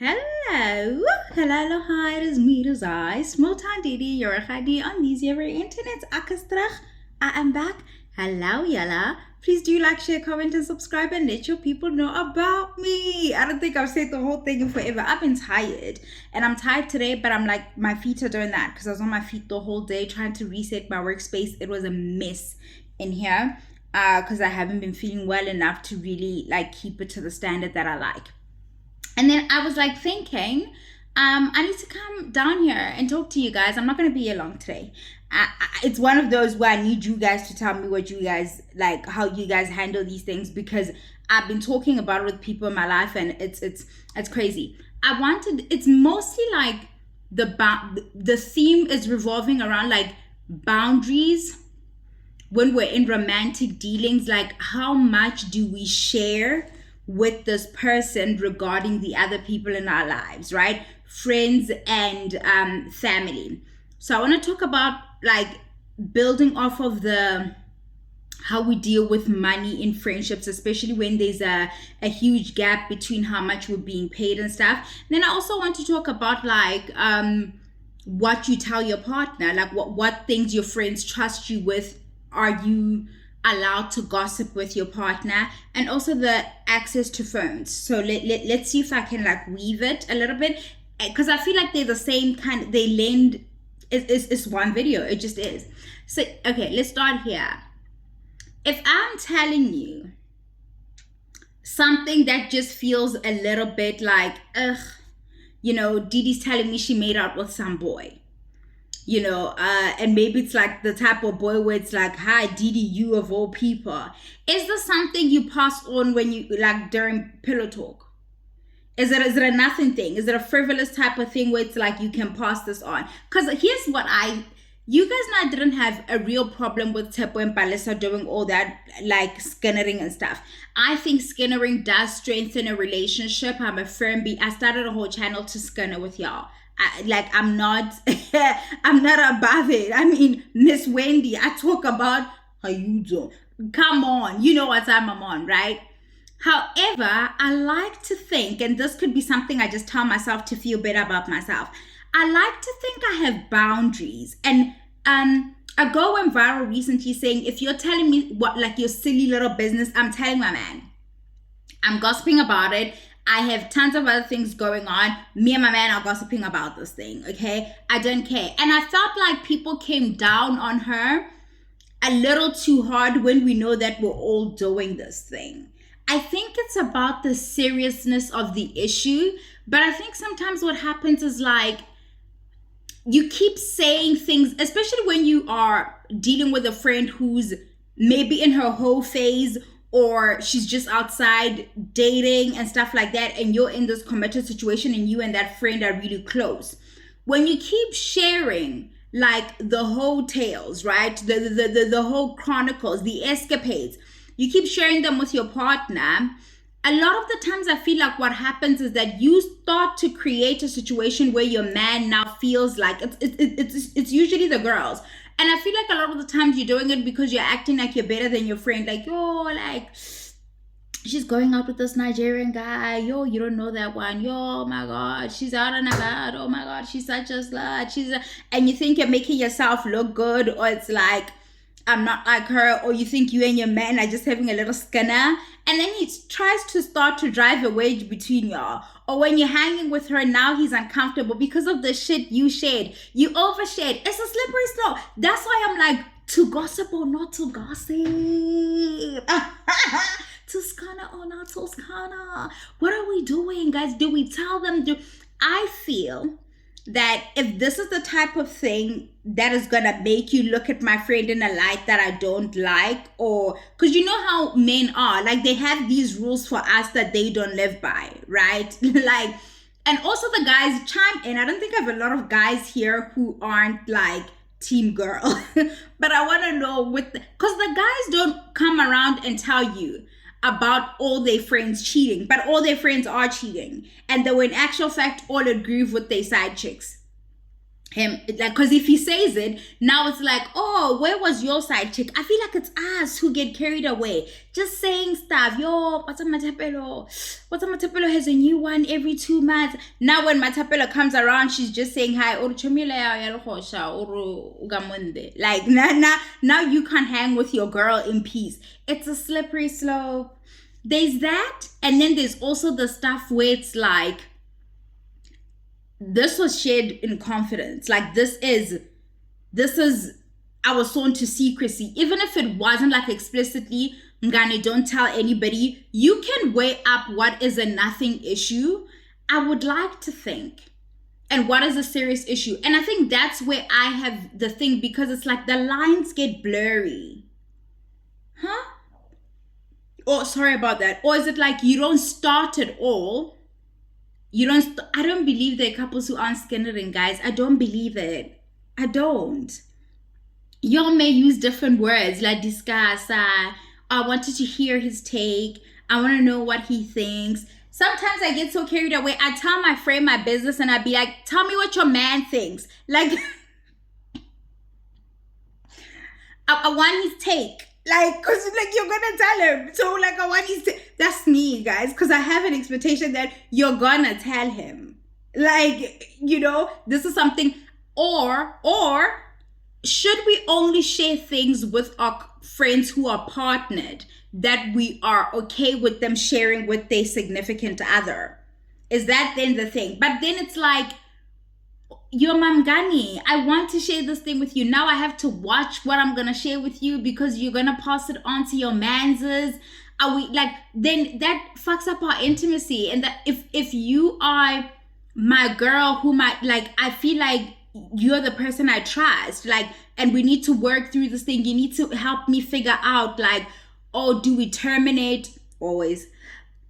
Hello, hello, hi, it is me, it is I, Small Town Didi, your Khadi on these your internet. Akastrach, I am back. Hello, yalla. Please do like, share, comment, and subscribe, and let your people know about me. I don't think I've said the whole thing in forever. I've been tired, and I'm tired today, but I'm like, my feet are doing that because I was on my feet the whole day trying to reset my workspace. It was a mess in here because I haven't been feeling well enough to really like keep it to the standard that I like. And then I was like thinking, I need to come down here and talk to you guys. I'm not going to be here long today. It's one of those where I need you guys to tell me what you guys like, how you guys handle these things, because I've been talking about it with people in my life, and it's crazy. It's mostly like the theme is revolving around like boundaries when we're in romantic dealings. Like, how much do we share with this person regarding the other people in our lives, right? Friends and family. So I want to talk about like building off of the how we deal with money in friendships, especially when there's a huge gap between how much we're being paid and stuff. And then I also want to talk about like what you tell your partner, like what things your friends trust you with. Are you allowed to gossip with your partner? And also the access to phones. So let's see if I can like weave it a little bit, because I feel like they're the same kind. They lend. It's one video. It just is. So okay, let's start here. If I'm telling you something that just feels a little bit like, ugh, Didi's telling me she made out with some boy. And maybe it's like the type of boy where it's like, hi Didi, you of all people. Is this something you pass on when you like during pillow talk? Is it a nothing thing? Is it a frivolous type of thing where it's like you can pass this on? Because here's what you guys know, I didn't have a real problem with Tepo and Palisa doing all that like skinnering and stuff. I think skinnering does strengthen a relationship. I'm a firm I started a whole channel to skinner with y'all. I'm not I'm not above it. I mean, Miss Wendy, I talk about how you do. Come on, you know what time I'm on, right? However, I like to think, and this could be something I just tell myself to feel better about myself. I like to think I have boundaries. And a girl went viral recently saying, if you're telling me what like your silly little business, I'm telling my man. I'm gossiping about it. I have tons of other things going on. Me and my man are gossiping about this thing, okay? I don't care. And I felt like people came down on her a little too hard when we know that we're all doing this thing. I think it's about the seriousness of the issue, but I think sometimes what happens is like, you keep saying things, especially when you are dealing with a friend who's maybe in her whole phase, or she's just outside dating and stuff like that, and you're in this committed situation and you and that friend are really close. When you keep sharing like the whole tales, right? The whole chronicles, the escapades, you keep sharing them with your partner. A lot of the times I feel like what happens is that you start to create a situation where your man now feels like it's usually the girls. And I feel like a lot of the times you're doing it because you're acting like you're better than your friend. Like, yo, like, she's going out with this Nigerian guy. Yo, you don't know that one. Yo, oh my God, she's out and about. Oh my God, she's such a slut. And you think you're making yourself look good, or it's like, I'm not like her, or you think you and your man are just having a little skinner, and then he tries to start to drive a wedge between y'all. Or when you're hanging with her, now he's uncomfortable because of the shit you shared. You overshared. It's a slippery slope. That's why I'm like, to gossip or not to gossip? To scanner or not to scanner? What are we doing, guys? Do we tell them? I feel that if this is the type of thing that is gonna make you look at my friend in a light that I don't like, or because you know how men are, like they have these rules for us that they don't live by, right? Like, and also the guys chime in. I don't think I have a lot of guys here who aren't like team girl, but I want to know because the guys don't come around and tell you about all their friends cheating, but all their friends are cheating, and they were in actual fact all agree with their side chicks. him, like, because if he says it now, it's like, oh, where was your side chick? I feel like it's us who get carried away just saying stuff. Yo, what's Matapelo has a new one every 2 months. Now when Matapelo comes around, she's just saying hi, or like, now you can't hang with your girl in peace. It's a slippery slope. There's that, and then there's also the stuff where it's like, this was shared in confidence. Like, this is our sworn to secrecy. Even if it wasn't like explicitly, Ngani, don't tell anybody. You can weigh up what is a nothing issue, I would like to think, and what is a serious issue. And I think that's where I have the thing, because it's like the lines get blurry. Huh? Oh, sorry about that. Or is it like you don't start at all? I don't believe there are couples who aren't skinnering, guys. I don't believe it. I don't. Y'all may use different words like discuss. I wanted to hear his take. I want to know what he thinks. Sometimes I get so carried away. I tell my friend my business and I'd be like, tell me what your man thinks. Like, I want his take. Like, cause like you're gonna tell him. So like I want you to, that's me, guys. Cause I have an expectation that you're gonna tell him. Like, this is something, or should we only share things with our friends who are partnered that we are okay with them sharing with their significant other? Is that then the thing? But then it's like, yo, Mamgani, I want to share this thing with you. Now I have to watch what I'm gonna share with you because you're gonna pass it on to your manses. Are we like, then that fucks up our intimacy. And that if you are my girl who might, like, I feel like you're the person I trust, like, and we need to work through this thing. You need to help me figure out, like, oh, do we terminate? Always.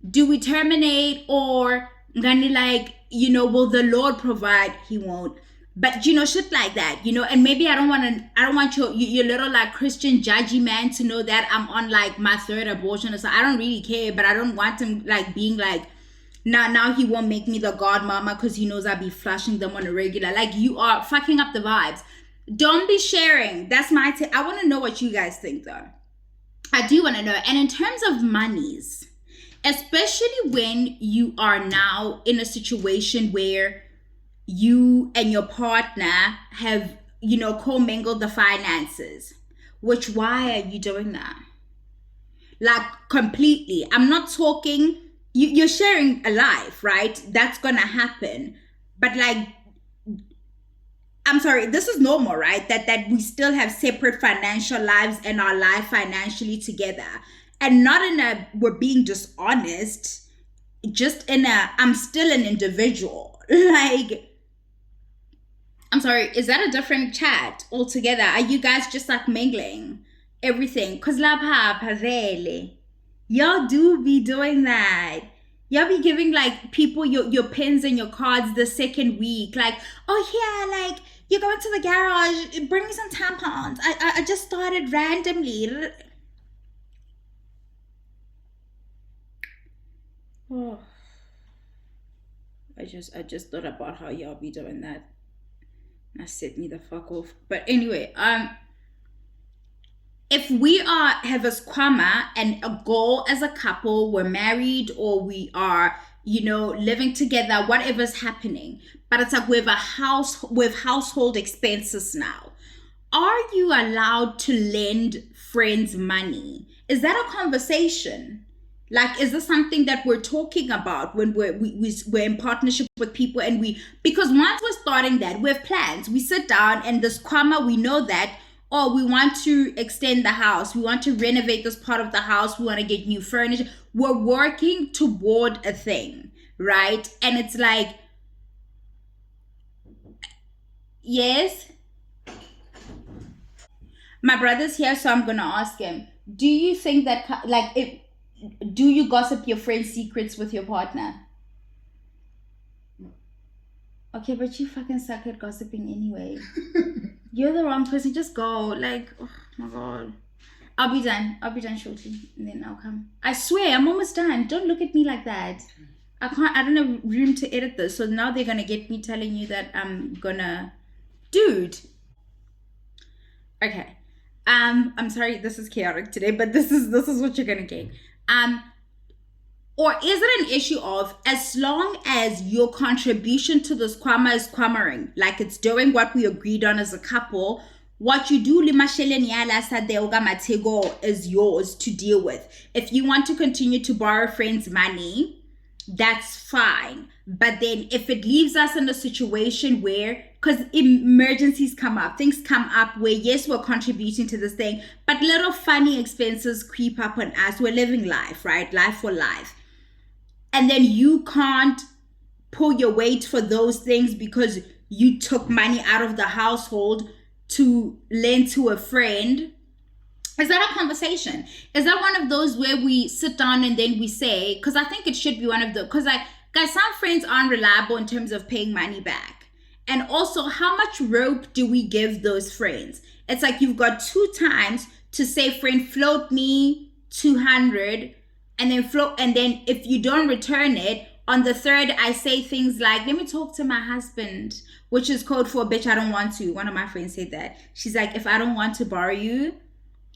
Do we terminate, or Gani, like, will the Lord provide? He won't. But shit like that, and maybe I don't want your little like Christian judgy man to know that I'm on like my third abortion, or so. I don't really care, but I don't want him like being like, now he won't make me the godmama because he knows I'll be flushing them on a regular. Like, you are fucking up the vibes. Don't be sharing. That's my I want to know what you guys think, though. I do want to know. And in terms of monies, especially when you are now in a situation where you and your partner have, commingled the finances, which, why are you doing that? Like, completely. I'm not talking, you're sharing a life, right? That's gonna happen. But like, I'm sorry, this is normal, right? That we still have separate financial lives and our life financially together. And not in a, we're being dishonest, just in a, I'm still an individual. Like, I'm sorry, is that a different chat altogether? Are you guys just like mingling everything? Because y'all do be doing that. Y'all be giving like people your pins and your cards the second week. Like, oh yeah, like, you're going to the garage, bring me some tampons. I just started randomly. Oh, I just thought about how y'all be doing that. That set me the fuck off. But anyway, if we have a squammer and a goal as a couple, we're married or we are, living together, whatever's happening, but it's like we have household expenses now. Are you allowed to lend friends money? Is that a conversation? Like, is this something that we're talking about when we're in partnership with people? And because once we're starting that, we have plans. We sit down and this kwama, we know that, we want to extend the house. We want to renovate this part of the house. We want to get new furniture. We're working toward a thing, right? And it's like, yes, my brother's here, so I'm going to ask him. Do you think that, like, do you gossip your friends' secrets with your partner? Okay, but you fucking suck at gossiping anyway. You're the wrong person. Just go. Like, oh my God. I'll be done shortly. And then I'll come. I swear, I'm almost done. Don't look at me like that. I don't have room to edit this. So now they're going to get me telling you that I'm going to Dude. Okay. I'm sorry, this is chaotic today, but this is what you're gonna get. Um, or is it an issue of, as long as your contribution to this kwama is kwamaring, like it's doing what we agreed on as a couple, what you do is yours to deal with. If you want to continue to borrow friends' money, that's fine. But then if it leaves us in a situation where, because emergencies come up, things come up where, yes, we're contributing to this thing, but little funny expenses creep up on us. We're living life, right? Life for life. And then you can't pull your weight for those things because you took money out of the household to lend to a friend. Is that a conversation? Is that one of those where we sit down and then we say, because I think it should be one of the, because guys, some friends aren't reliable in terms of paying money back. And also, how much rope do we give those friends? It's like you've got 2 times to say, friend, float me 200, and then if you don't return it, on the 3rd, I say things like, let me talk to my husband, which is code for, bitch, I don't want to. One of my friends said that. She's like, if I don't want to borrow you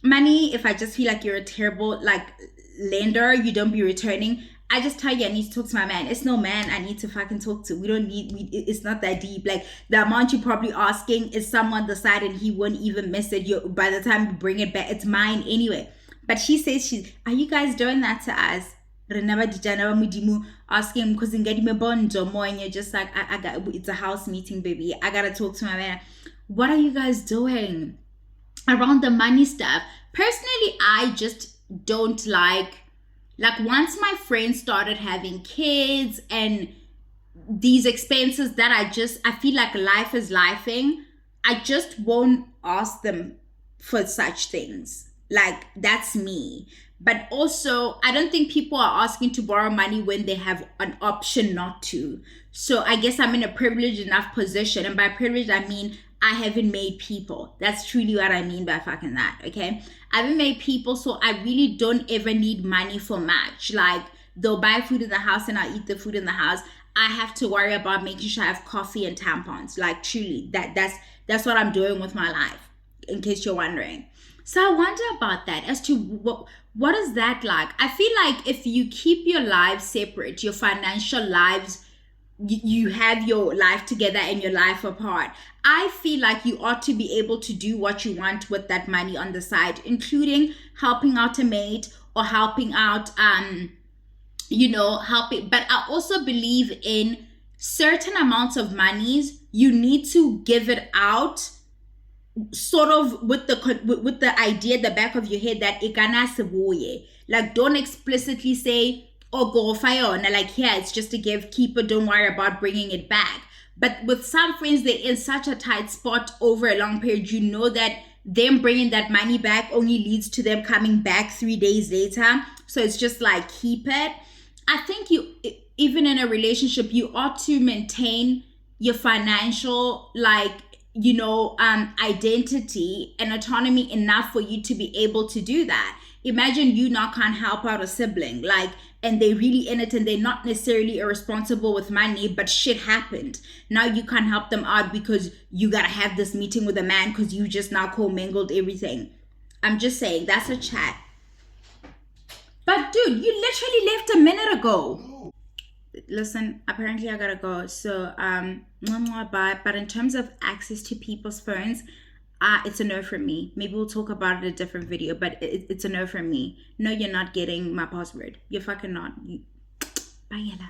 money, if I just feel like you're a terrible lender, you don't be returning, I just tell you I need to talk to my man. It's no man I need to fucking talk to. It's not that deep. Like, the amount you're probably asking is someone decided he wouldn't even miss it. By the time you bring it back, it's mine anyway. But she says, are you guys doing that to us? Asking because in getting me bond or more, and you're just like, I got, it's a house meeting, baby. I gotta talk to my man. What are you guys doing around the money stuff? Personally, I just don't like once my friends started having kids and these expenses that I feel like life is lifing, I just won't ask them for such things. Like, that's me. But also, I don't think people are asking to borrow money when they have an option not to. So I guess I'm in a privileged enough position. And by privilege, I mean I haven't made people. That's truly what I mean by fucking that, okay? I haven't made people, so I really don't ever need money for much. Like, they'll buy food in the house and I'll eat the food in the house. I have to worry about making sure I have coffee and tampons. Like, truly, that's what I'm doing with my life, in case you're wondering. So I wonder about that, as to what is that like? I feel like if you keep your lives separate, your financial lives, you have your life together and your life apart, I feel like you ought to be able to do what you want with that money on the side, including helping out a mate or helping out, helping. But I also believe in certain amounts of monies, you need to give it out sort of with the idea at the back of your head that ikana sebuye. Like, don't explicitly say, oh, go fire, like, here, it's just a gift, keep it, don't worry about bringing it back. But with some friends, they're in such a tight spot over a long period, you know that them bringing that money back only leads to them coming back 3 days later. So it's just like, keep it. I think even in a relationship, you ought to maintain your financial, identity and autonomy enough for you to be able to do that. Imagine you now can't help out a sibling, and they really in it and they're not necessarily irresponsible with money, but shit happened. Now you can't help them out because you gotta have this meeting with a man because you just now commingled everything. I'm just saying, that's a chat. But dude, you literally left a minute ago. Listen, apparently I gotta go. So bye. But in terms of access to people's phones, it's a no from me. Maybe we'll talk about it in a different video, but it's a no from me. No, you're not getting my password. You're fucking not. Bye, Yella.